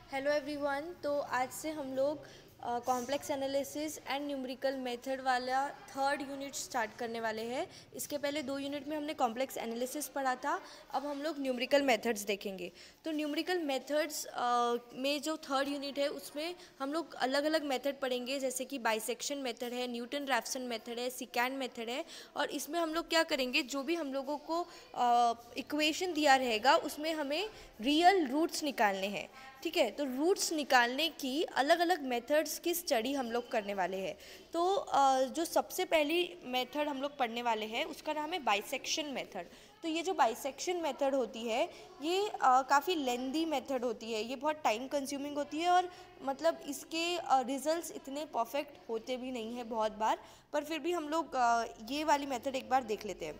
Hello everyone. तो आज से हम लोग complex analysis and numerical method वाला थर्ड यूनिट स्टार्ट करने वाले हैं। इसके पहले 2 यूनिट में हमने कॉम्प्लेक्स एनालिसिस पढ़ा था। अब हम लोग न्यूमेरिकल मेथड्स देखेंगे। तो न्यूमेरिकल मेथड्स में जो थर्ड यूनिट है उसमें हम लोग अलग अलग मेथड पढ़ेंगे, जैसे कि बाइसेक्शन मेथड है, न्यूटन रैफ्सन मेथड है, सिकैंड मेथड है। और इसमें हम लोग क्या करेंगे, जो भी हम लोगों को इक्वेशन दिया रहेगा उसमें हमें रियल रूट्स निकालने हैं। ठीक है, तो रूट्स निकालने की अलग अलग मेथड्स की स्टडी हम लोग करने वाले हैं। तो जो सबसे पहली मेथड हम लोग पढ़ने वाले हैं उसका नाम है बाइसेक्शन मेथड। तो ये जो बाइसेक्शन मेथड होती है ये काफ़ी लेंदी मेथड होती है, ये बहुत टाइम कंज्यूमिंग होती है और मतलब इसके रिजल्ट्स इतने परफेक्ट होते भी नहीं हैं बहुत बार, पर फिर भी हम लोग ये वाली मेथड एक बार देख लेते हैं।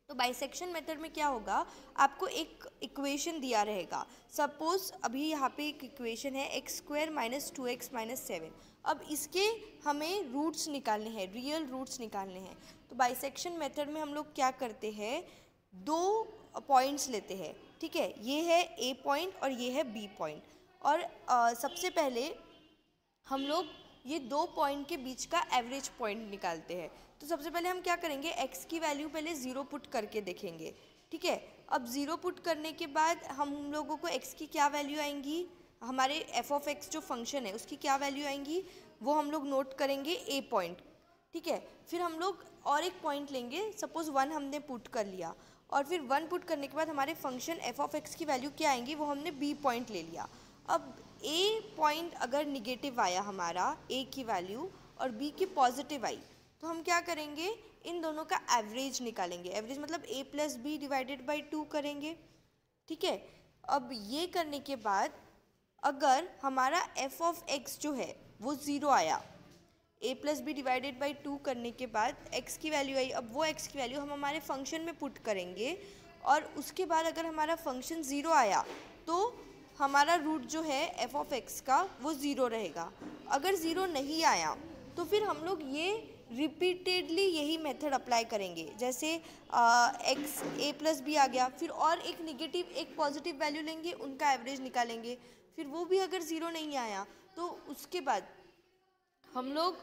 तो बाइसेक्शन मेथड में क्या होगा, आपको एक इक्वेशन दिया रहेगा। सपोज अभी यहाँ पे एक इक्वेशन है x² - 2x - 7। अब इसके हमें रूट्स निकालने हैं, रियल रूट्स निकालने हैं। तो बाइसेक्शन मेथड में हम लोग क्या करते हैं, 2 पॉइंट्स लेते हैं। ठीक है, ये है A पॉइंट और ये है B पॉइंट। और सबसे पहले हम लोग ये 2 पॉइंट के बीच का एवरेज पॉइंट निकालते हैं। तो सबसे पहले हम क्या करेंगे, x की वैल्यू पहले 0 पुट करके देखेंगे। ठीक है, अब 0 पुट करने के बाद हम लोगों को x की क्या वैल्यू आएंगी, हमारे f(x) जो फंक्शन है उसकी क्या वैल्यू आएंगी वो हम लोग नोट करेंगे a पॉइंट। ठीक है, फिर हम लोग और एक पॉइंट लेंगे, सपोज 1 हमने पुट कर लिया और फिर 1 पुट करने के बाद हमारे फंक्शन f(x) की वैल्यू क्या आएंगी, वो हमने b पॉइंट ले लिया। अब a पॉइंट अगर निगेटिव आया हमारा a की वैल्यू और b की पॉजिटिव आई, तो हम क्या करेंगे, इन दोनों का एवरेज निकालेंगे। एवरेज मतलब a + b डिवाइडेड बाई 2 करेंगे। ठीक है, अब ये करने के बाद अगर हमारा f(x) जो है वो 0 आया, a + b डिवाइडेड बाई 2 करने के बाद x की वैल्यू आई, अब वो x की वैल्यू हम हमारे फंक्शन में पुट करेंगे और उसके बाद अगर हमारा फंक्शन 0 आया तो हमारा रूट जो है f(x) का वो 0 रहेगा। अगर 0 नहीं आया तो फिर हम लोग ये रिपीटेडली यही मेथड अप्लाई करेंगे। जैसे x a + b आ गया, फिर और एक निगेटिव एक पॉजिटिव वैल्यू लेंगे, उनका एवरेज निकालेंगे, फिर वो भी अगर 0 नहीं आया तो उसके बाद हम लोग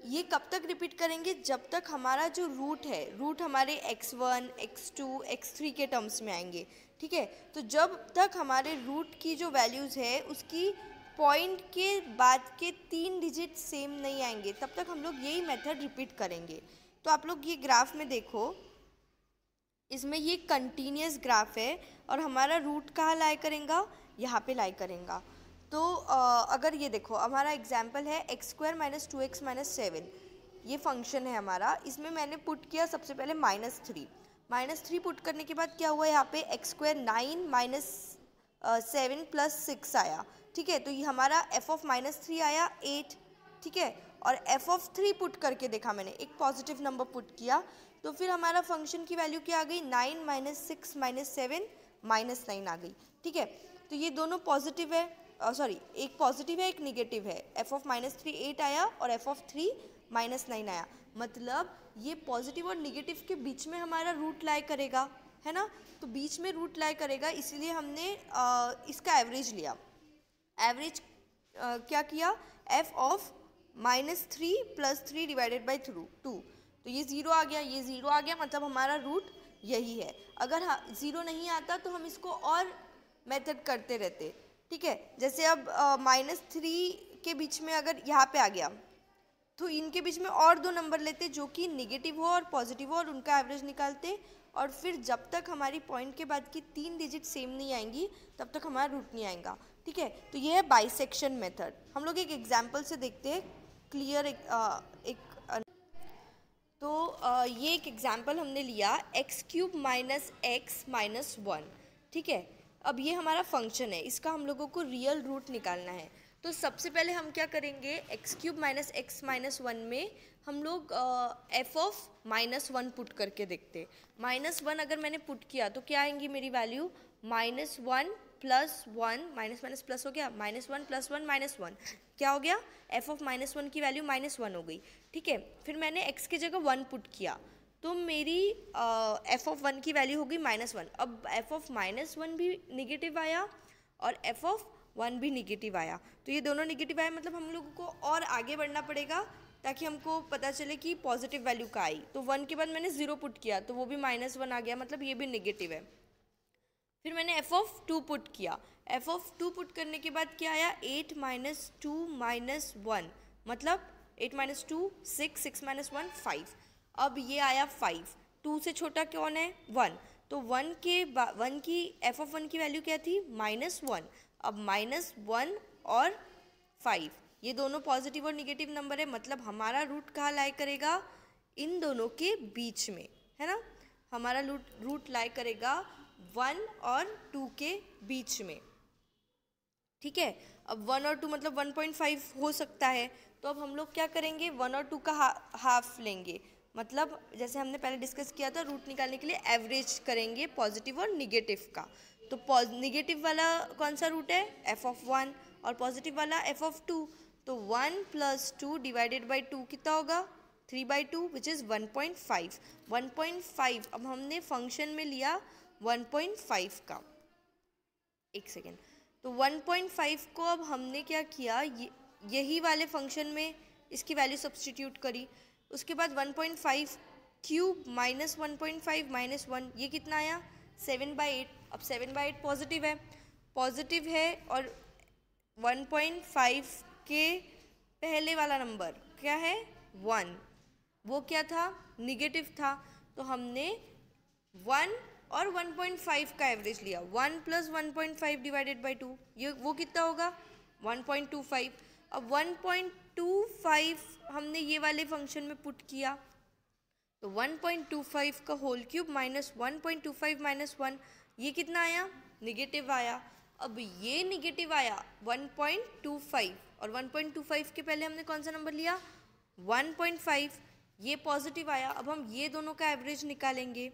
ये कब तक रिपीट करेंगे, जब तक हमारा जो रूट है, रूट हमारे x1 x2 x3 के टर्म्स में आएंगे। ठीक है, तो जब तक हमारे रूट की जो वैल्यूज़ है उसकी पॉइंट के बाद के 3 डिजिट सेम नहीं आएंगे, तब तक हम लोग यही मेथड रिपीट करेंगे। तो आप लोग ये ग्राफ में देखो, इसमें ये कंटिन्यूस ग्राफ है और हमारा रूट कहाँ लाई करेगा, यहाँ पे लाई करेगा। तो अगर ये देखो हमारा एग्जाम्पल है x² - 2x - 7, ये फंक्शन है हमारा। इसमें मैंने पुट किया सबसे पहले -3 पुट करने के बाद क्या हुआ, यहाँ पे x² 9 - 7 + 6 आया। ठीक है, तो ये हमारा f(-3) आया 8। ठीक है, और f(3) पुट करके देखा मैंने, एक पॉजिटिव नंबर पुट किया, तो फिर हमारा फंक्शन की वैल्यू क्या आ गई, 9 - 6 - 7 -9 आ गई। ठीक है, तो ये दोनों पॉजिटिव है, सॉरी एक पॉजिटिव है एक निगेटिव है। f(-3) 8 आया और f(3) -9 आया, मतलब ये पॉजिटिव और निगेटिव के बीच में हमारा रूट लाई करेगा, है ना। तो बीच में रूट लाई करेगा, इसलिए हमने इसका एवरेज लिया। एवरेज क्या किया, f(-3 + 3 डिवाइडेड बाई 2), तो ये 0 आ गया, ये 0 आ गया, मतलब हमारा रूट यही है। अगर 0 नहीं आता तो हम इसको और मेथड करते रहते। ठीक है, जैसे अब -3 के बीच में अगर यहाँ पे आ गया तो इनके बीच में और 2 नंबर लेते जो कि निगेटिव हो और पॉजिटिव हो और उनका एवरेज निकालते, और फिर जब तक हमारी पॉइंट के बाद की 3 डिजिट सेम नहीं आएंगी तब तक हमारा रूट नहीं आएगा। ठीक है, तो ये है बाइसेक्शन मेथड। हम लोग एक एग्जाम्पल से देखते हैं क्लियर ये एक एग्जाम्पल हमने लिया x³ - x - 1। ठीक है, अब ये हमारा फंक्शन है, इसका हम लोगों को रियल रूट निकालना है। तो सबसे पहले हम क्या करेंगे, x³ - x - 1 में हम लोग f(-1) पुट करके देखते। -1 अगर मैंने पुट किया तो क्या आएंगी मेरी वैल्यू, -1 + 1 माइनस प्लस हो गया, -1 + 1 -1, क्या हो गया, f(-1) की वैल्यू -1 हो गई। ठीक है, फिर मैंने x की जगह 1 पुट किया तो मेरी f(1) की वैल्यू होगी -1। अब f(-1) भी निगेटिव आया और f(-2) 1 भी निगेटिव आया। तो ये दोनों निगेटिव आए, मतलब हम लोगों को और आगे बढ़ना पड़ेगा ताकि हमको पता चले कि पॉजिटिव वैल्यू का आई। तो 1 के बाद मैंने 0 पुट किया तो वो भी -1 आ गया, मतलब ये भी निगेटिव है। फिर मैंने f(2) पुट किया, f(2) पुट करने के बाद क्या आया, 8 - 2 - 1, मतलब 8 - 2 6, 6 - 1 5। अब ये आया 5, 2 से छोटा कौन है, 1। तो 1 की f(1) की वैल्यू क्या थी, -1। अब -1 और 5 ये दोनों पॉजिटिव और निगेटिव नंबर है, मतलब हमारा रूट कहाँ लाई करेगा, इन दोनों के बीच में, है ना। हमारा रूट लाई करेगा 1 और 2 के बीच में, ठीक है। अब 1 और 2 मतलब 1.5 हो सकता है, तो अब हम लोग क्या करेंगे, 1 और 2 का हाफ लेंगे, मतलब जैसे हमने पहले डिस्कस किया था, रूट निकालने के लिए एवरेज करेंगे पॉजिटिव और निगेटिव का। तो निगेटिव वाला कौन सा रूट है, f(1) और पॉजिटिव वाला f(2). तो 1 + 2 डिवाइडेड बाई 2 कितना होगा, 3/2 विच इज़ 1.5। 1.5 अब हमने फंक्शन में लिया 1.5 का, एक सेकेंड। तो 1.5 को अब हमने क्या किया, यही वाले फंक्शन में इसकी वैल्यू सब्सटीट्यूट करी। उसके बाद 1.5 क्यूब -1.5 -1, ये कितना आया, 7/8। अब 7/8 पॉजिटिव है और 1.5 के पहले वाला नंबर क्या है, 1, वो क्या था, निगेटिव था। तो हमने 1 और 1.5 का एवरेज लिया, 1 + 1.5 डिवाइडेड बाई 2, ये वो कितना होगा, 1.25। अब 1.25 हमने ये वाले फंक्शन में पुट किया, तो 1.25 का होल क्यूब -1.25 - 1, ये कितना आया, निगेटिव आया। अब ये निगेटिव आया 1.25 और 1.25 के पहले हमने कौन सा नंबर लिया, 1.5, ये पॉजिटिव आया। अब हम ये दोनों का एवरेज निकालेंगे,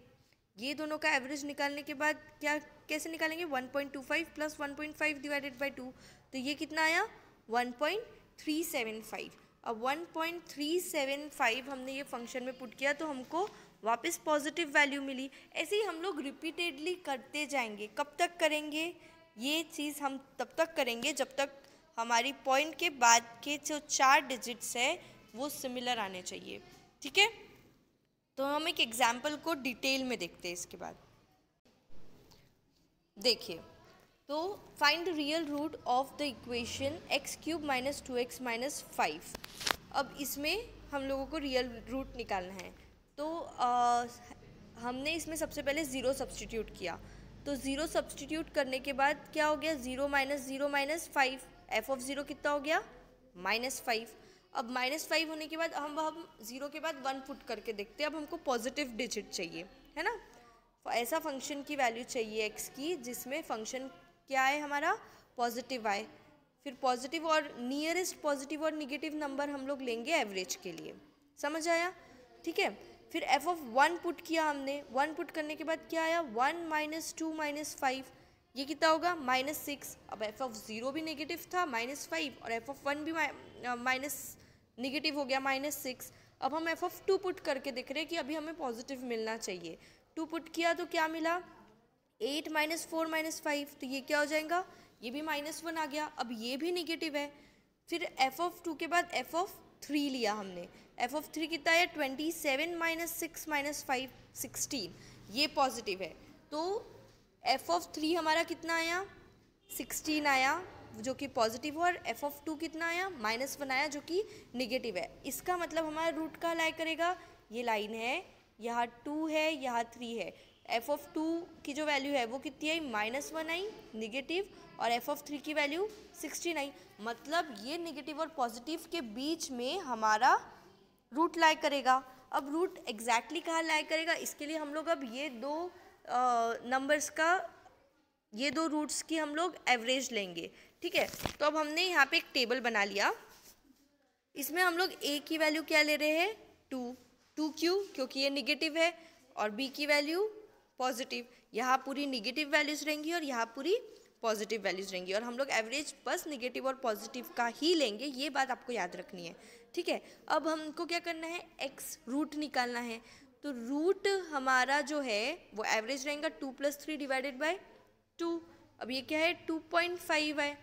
ये दोनों का एवरेज निकालने के बाद क्या, कैसे निकालेंगे, 1.25 + 1.5 डिवाइडेड बाई 2, तो ये कितना आया, 1.375। अब 1.375 हमने ये फंक्शन में पुट किया तो हमको वापस पॉजिटिव वैल्यू मिली। ऐसे ही हम लोग रिपीटेडली करते जाएंगे। कब तक करेंगे ये चीज़, हम तब तक करेंगे जब तक हमारी पॉइंट के बाद के जो 4 डिजिट्स है वो सिमिलर आने चाहिए, ठीक है। तो हम एक एग्जाम्पल को डिटेल में देखते हैं इसके बाद। देखिए, तो find the real root of the equation x³ - 2x - 5। अब इसमें हम लोगों को रियल रूट निकालना है। तो हमने इसमें सबसे पहले 0 सब्सटीट्यूट किया, तो 0 सब्सटीट्यूट करने के बाद क्या हो गया, 0 - 0 - 5, f(0) कितना हो गया, -5। अब -5 होने के बाद हम 0 के बाद 1 पुट करके देखते हैं। अब हमको पॉजिटिव डिजिट चाहिए, है ना। ऐसा फंक्शन की वैल्यू चाहिए x की जिसमें फंक्शन क्या है हमारा, पॉजिटिव आए। फिर पॉजिटिव और नियरेस्ट पॉजिटिव और निगेटिव नंबर हम लोग लेंगे एवरेज के लिए, समझ आया, ठीक है। फिर f(1) पुट किया हमने, 1 पुट करने के बाद क्या आया, 1 - 2 - 5, ये कितना होगा, -6। अब f(0) भी नेगेटिव था, -5, और f(1) भी माइनस निगेटिव हो गया, -6। अब हम f(2) पुट करके देख रहे हैं कि अभी हमें पॉजिटिव मिलना चाहिए। 2 पुट किया तो क्या मिला, 8 - 4 - 5, तो ये क्या हो जाएगा, ये भी -1 आ गया। अब ये भी निगेटिव है। फिर f(2) के बाद f(3) लिया हमने, f(3) कितना है, 27 - 6 - 5 16, ये पॉजिटिव है। तो f(3) हमारा कितना आया, 16 आया जो कि पॉजिटिव है, और f(2) कितना आया, -1 आया जो कि निगेटिव है। इसका मतलब हमारा रूट का लाई करेगा, ये लाइन है, यहाँ 2 है, यहाँ 3 है। f(2) की जो वैल्यू है वो कितनी आई, -1 आई निगेटिव, और f(3) की वैल्यू 16 आई। मतलब ये निगेटिव और पॉजिटिव के बीच में हमारा रूट लाई करेगा। अब रूट एग्जैक्टली कहाँ लाई करेगा, इसके लिए हम लोग अब ये दो नंबर्स का, ये दो रूट्स की हम लोग एवरेज लेंगे, ठीक है। तो अब हमने यहाँ पे एक टेबल बना लिया, इसमें हम लोग a की वैल्यू क्या ले रहे हैं, 2 क्यों, क्योंकि ये निगेटिव है, और b की वैल्यू पॉजिटिव। यहाँ पूरी निगेटिव वैल्यूज़ रहेंगी और यहाँ पूरी पॉजिटिव वैल्यूज़ रहेंगी, और हम लोग एवरेज बस निगेटिव और पॉजिटिव का ही लेंगे, ये बात आपको याद रखनी है, ठीक है। अब हमको क्या करना है, x रूट निकालना है। तो रूट हमारा जो है वो एवरेज रहेगा 2 + 3 डिवाइडेड बाई 2। अब ये क्या है, 2.5 है,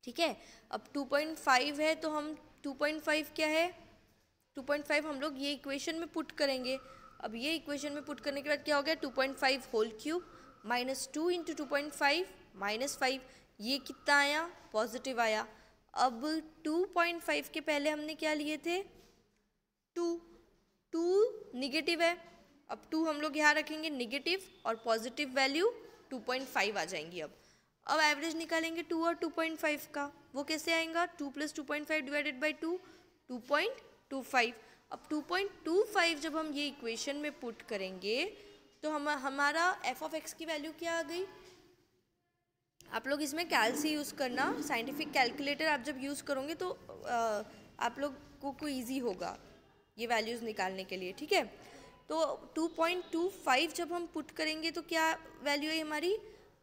ठीक है। अब 2.5 है तो हम 2.5 क्या है, 2.5 हम लोग ये इक्वेशन में पुट करेंगे। अब ये इक्वेशन में पुट करने के बाद क्या हो गया, 2.5 whole cube minus 2 into 2.5 minus 5, ये कितना आया, पॉजिटिव आया। अब 2.5 के पहले हमने क्या लिए थे, 2 निगेटिव है। अब 2 हम लोग यहाँ रखेंगे निगेटिव और पॉजिटिव वैल्यू 2.5 आ जाएंगी। अब एवरेज निकालेंगे 2 और 2.5 का, वो कैसे आएगा, 2 प्लस 2.5 डिवाइडेड बाई 2, 2.25। अब 2.25 जब हम ये इक्वेशन में पुट करेंगे तो हमारा एफ ऑफ एक्स की वैल्यू क्या आ गई। आप लोग इसमें कैलसी यूज़ करना, साइंटिफिक कैलकुलेटर आप जब यूज़ करोगे तो आप लोग को ईजी होगा ये वैल्यूज़ निकालने के लिए, ठीक है। तो 2.25 जब हम पुट करेंगे तो क्या वैल्यू है हमारी,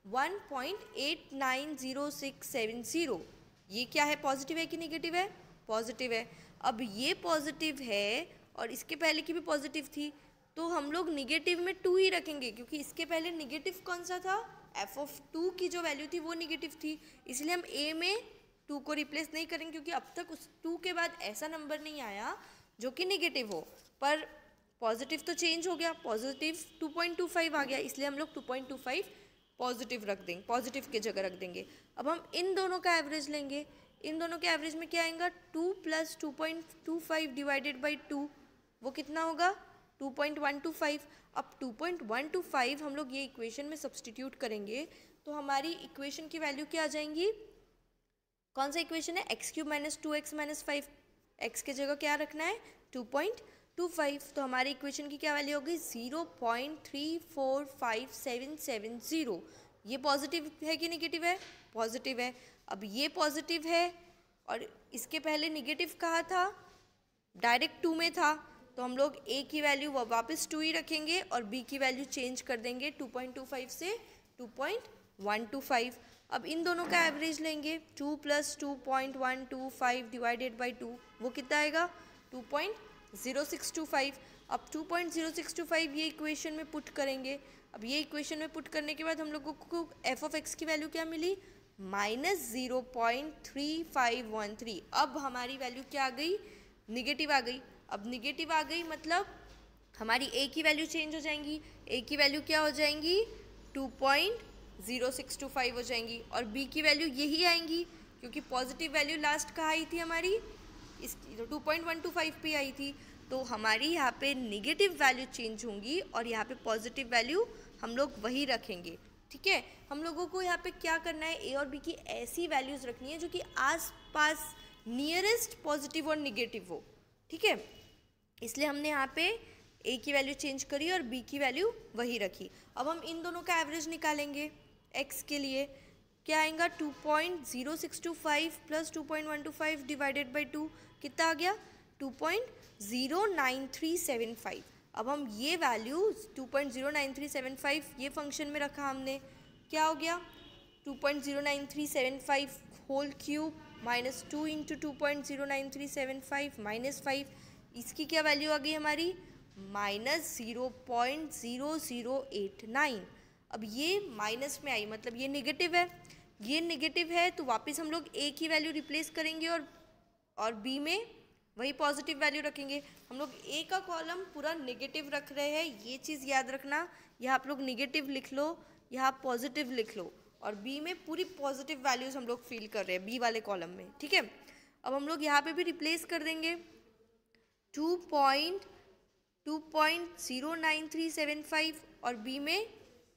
1.890670। ये क्या है, पॉजिटिव है कि नेगेटिव है, पॉजिटिव है। अब ये पॉजिटिव है और इसके पहले की भी पॉजिटिव थी, तो हम लोग निगेटिव में 2 ही रखेंगे, क्योंकि इसके पहले निगेटिव कौन सा था, एफ ऑफ 2 की जो वैल्यू थी वो निगेटिव थी, इसलिए हम ए में 2 को रिप्लेस नहीं करेंगे, क्योंकि अब तक उस 2 के बाद ऐसा नंबर नहीं आया जो कि निगेटिव हो। पर पॉजिटिव तो चेंज हो गया, पॉजिटिव 2.25 आ गया, इसलिए हम लोग 2.25 पॉजिटिव रख देंगे, पॉजिटिव की जगह रख देंगे। अब हम इन दोनों का एवरेज लेंगे, इन दोनों के एवरेज में क्या आएगा, 2 प्लस 2.25 डिवाइडेड बाई 2, वो कितना होगा, 2.125। अब 2.125 हम लोग ये इक्वेशन में सब्सटीट्यूट करेंगे तो हमारी इक्वेशन की वैल्यू क्या आ जाएंगी, कौन सा इक्वेशन है, x cube minus 2x minus 5, x के जगह क्या रखना है, 2.25। तो हमारी इक्वेशन की क्या वैल्यू होगी, 0.345770। ये पॉजिटिव है कि नेगेटिव है, पॉजिटिव है। अब ये पॉजिटिव है और इसके पहले निगेटिव कहा था, डायरेक्ट 2 में था, तो हम लोग ए की वैल्यू वापस 2 ही रखेंगे और बी की वैल्यू चेंज कर देंगे 2.25 से 2.125। अब इन दोनों का एवरेज लेंगे, 2 प्लस 2.125 डिवाइडेड बाई 2, वो कितना आएगा, 2.0625। अब 2.0625 ये इक्वेशन में पुट करेंगे। अब ये इक्वेशन में पुट करने के बाद हम लोगों को एफ ऑफ एक्स की वैल्यू क्या मिली, -0.3513। अब हमारी वैल्यू क्या आ गई, निगेटिव आ गई। अब निगेटिव आ गई मतलब हमारी ए की वैल्यू चेंज हो जाएंगी, ए की वैल्यू क्या हो जाएंगी, 2.0625 हो जाएंगी और बी की वैल्यू यही आएंगी, क्योंकि पॉजिटिव वैल्यू लास्ट कहाँ आई थी हमारी, इस 2.125 पे आई थी। तो हमारी यहाँ पे निगेटिव वैल्यू चेंज होंगी और यहाँ पे पॉजिटिव वैल्यू हम लोग वही रखेंगे, ठीक है। हम लोगों को यहाँ पे क्या करना है, ए और बी की ऐसी वैल्यूज़ रखनी है जो कि आस पास नियरेस्ट पॉजिटिव और निगेटिव हो, ठीक है। इसलिए हमने यहाँ पे ए की वैल्यू चेंज करी और बी की वैल्यू वही रखी। अब हम इन दोनों का एवरेज निकालेंगे, एक्स के लिए क्या आएगा, 2.0625 प्लस 2.125 डिवाइडेड बाई 2, कितना आ गया, 2.09375। अब हम ये वैल्यू 2.09375 ये फंक्शन में रखा हमने, क्या हो गया, 2.09375 whole cube minus 2 into 2.09375 minus 5, इसकी क्या वैल्यू आ गई हमारी, -0.0089। अब ये माइनस में आई मतलब ये नेगेटिव है, ये नेगेटिव है तो वापस हम लोग ए की वैल्यू रिप्लेस करेंगे और बी में वही पॉजिटिव वैल्यू रखेंगे। हम लोग ए का कॉलम पूरा नेगेटिव रख रहे हैं, ये चीज़ याद रखना, यहाँ आप लोग नेगेटिव लिख लो, यहाँ पॉजिटिव लिख लो, और बी में पूरी पॉजिटिव वैल्यूज़ हम लोग फिल कर रहे हैं बी वाले कॉलम में, ठीक है। अब हम लोग यहाँ पे भी रिप्लेस कर देंगे 2.09375 और बी में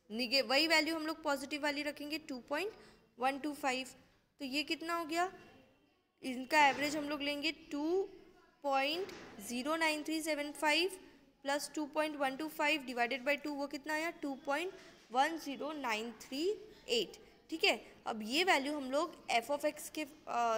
वही वैल्यू हम लोग पॉजिटिव वाली रखेंगे 2.125। तो ये कितना हो गया, इनका एवरेज हम लोग लेंगे 2.09375 प्लस 2.125 डिवाइडेड बाई 2, वो कितना आया 2.10938, ठीक है। अब ये वैल्यू हम लोग एफ ऑफ एक्स के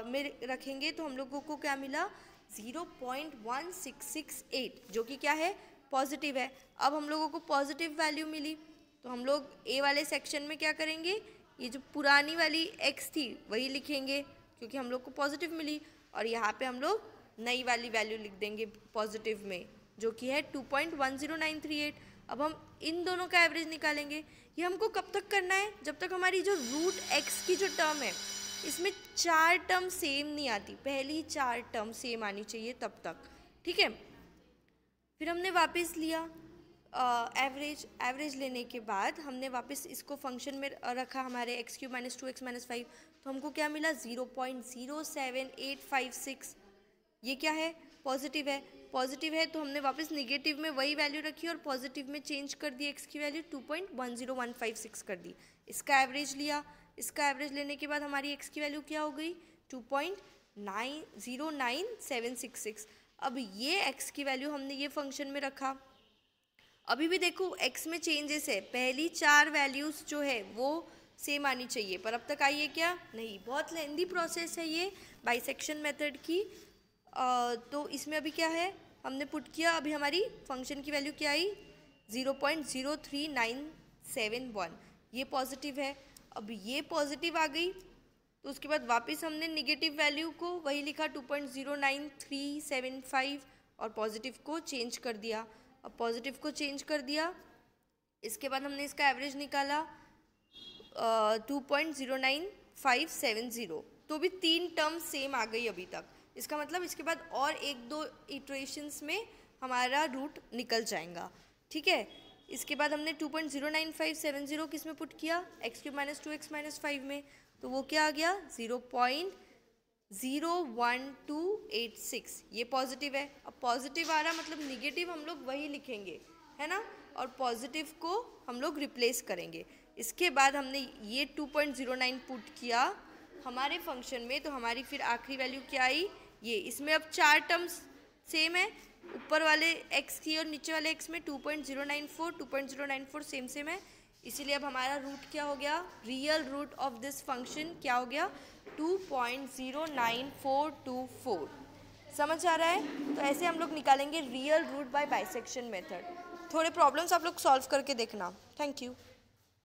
में रखेंगे तो हम लोगों को क्या मिला, 0.1668, जो कि क्या है, पॉजिटिव है। अब हम लोगों को पॉजिटिव वैल्यू मिली तो हम लोग ए वाले सेक्शन में क्या करेंगे, ये जो पुरानी वाली एक्स थी वही लिखेंगे क्योंकि हम लोग को पॉजिटिव मिली, और यहाँ पे हम लोग नई वाली वैल्यू लिख देंगे पॉजिटिव में जो कि है 2.10938। अब हम इन दोनों का एवरेज निकालेंगे। ये हमको कब तक करना है, जब तक हमारी जो रूट एक्स की जो टर्म है इसमें 4 टर्म सेम नहीं आती, पहली 4 टर्म सेम आनी चाहिए तब तक, ठीक है। फिर हमने वापस लिया एवरेज लेने के बाद हमने वापस इसको फंक्शन में रखा हमारे x³ - 2x - 5, तो हमको क्या मिला 0.07856। ये क्या है, पॉजिटिव है। पॉजिटिव है तो हमने वापस निगेटिव में वही वैल्यू रखी और पॉजिटिव में चेंज कर दी, x की वैल्यू 2.10156 कर दी। इसका एवरेज लिया, इसका एवरेज लेने के बाद हमारी x की वैल्यू क्या हो गई 2.909766। अब ये x की वैल्यू हमने ये फंक्शन में रखा। अभी भी देखो x में चेंजेस है, पहली 4 वैल्यूज़ जो है वो सेम आनी चाहिए, पर अब तक आई है क्या, नहीं। बहुत लेंदी प्रोसेस है ये बाइसेक्शन मेथड की। तो इसमें अभी क्या है, हमने पुट किया, अभी हमारी फंक्शन की वैल्यू क्या आई 0.03971, ये पॉजिटिव है। अब ये पॉजिटिव आ गई तो उसके बाद वापस हमने निगेटिव वैल्यू को वही लिखा 2.09375 और पॉजिटिव को चेंज कर दिया। अब पॉजिटिव को चेंज कर दिया, इसके बाद हमने इसका एवरेज निकाला 2.09570, तो भी 3 टर्म सेम आ गई अभी तक। इसका मतलब इसके बाद और 1-2 इटरेशंस में हमारा रूट निकल जाएगा, ठीक है। इसके बाद हमने 2.09570 किस में पुट किया, x³ - 2x - 5 में, तो वो क्या आ गया 0.01286, ये पॉजिटिव है। अब पॉजिटिव आ रहा मतलब निगेटिव हम लोग वही लिखेंगे, है ना, और पॉजिटिव को हम लोग रिप्लेस करेंगे। इसके बाद हमने ये 2.09 पुट किया हमारे फंक्शन में, तो हमारी फिर आखिरी वैल्यू क्या आई, ये। इसमें अब 4 टर्म्स सेम है, ऊपर वाले x की और नीचे वाले x में 2.094 सेम है, इसीलिए अब हमारा रूट क्या हो गया, real root of this function क्या हो गया 2.09424। समझ आ रहा है। तो ऐसे हम लोग निकालेंगे real root by bisection method. थोड़े प्रॉब्लम्स आप लोग सॉल्व करके देखना। Thank you.